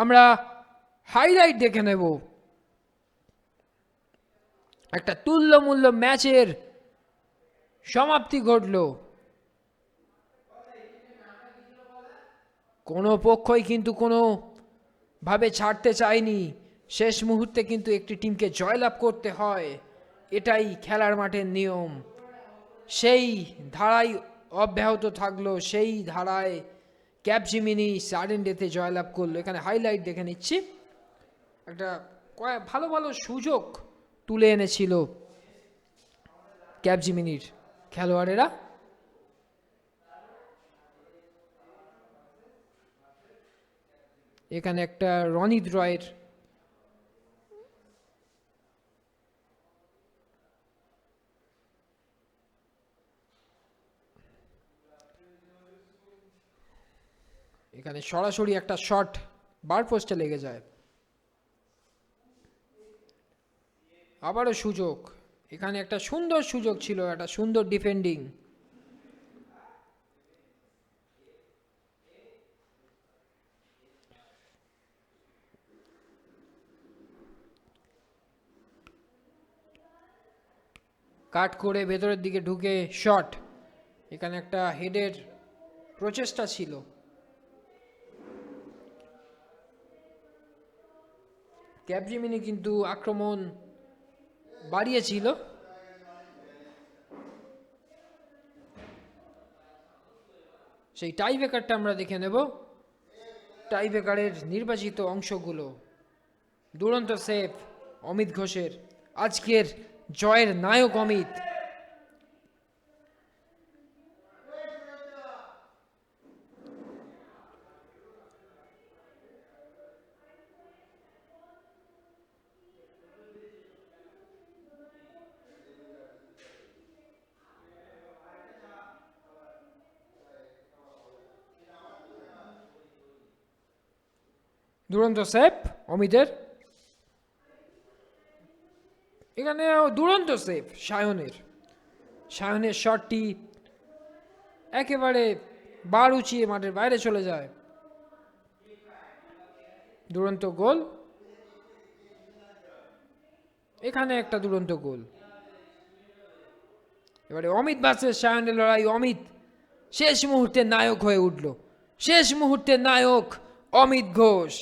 আমরা হাইলাইট দেখে নেব একটা তুল্যমূল্য ম্যাচের সমাপ্তি ঘটল। কোনো পক্ষই কিন্তু কোনো ভাবে ছাড়তে চায়নি। শেষ মুহূর্তে কিন্তু একটি টিমকে জয়লাভ করতে হয়, এটাই খেলার মাঠের নিয়ম। সেই ধারায় অব্যাহত থাকলো, সেই ধারায় ক্যাপজিমিনি সাডেন ডেথে জয়লাভ করলো। এখানে হাইলাইট দেখে নিচ্ছি, একটা ভালো ভালো সুযোগ তুলে এনেছিল ক্যাপজিমিনির খেলোয়াড়েরা। এখানে একটা রনিত রয়ের এখানে সরাসরি একটা শট বার পোস্টে লেগে যায়। আবারও সুযোগ, এখানে একটা সুন্দর সুযোগ ছিল, একটা সুন্দর ডিফেন্ডিং। কাট করে ভেতরের দিকে ঢুকে শট। এখানে একটা হেডের প্রচেষ্টা ছিল। ক্যাপজিমিনি কিন্তু আক্রমণ বাড়িয়েছিল। সেই টাইব্রেকারটা আমরা দেখে নেব, টাইব্রেকারের নির্বাচিত অংশগুলো। দুরন্ত সেভ অমিত ঘোষের, আজকের জয়ের নায়ক অমিত। দুরন্ত সেভ অমিতের, এখানে দুরন্ত সেভ সায়নের শটটি একেবারে বার উঁচিয়ে মাঠের বাইরে চলে যায়। দুরন্ত গোল, এখানে একটা দুরন্ত গোল। এবারে অমিত ভার্সেস সায়নের লড়াই। অমিত শেষ মুহূর্তে নায়ক হয়ে উঠল, শেষ মুহূর্তে নায়ক অমিত ঘোষ।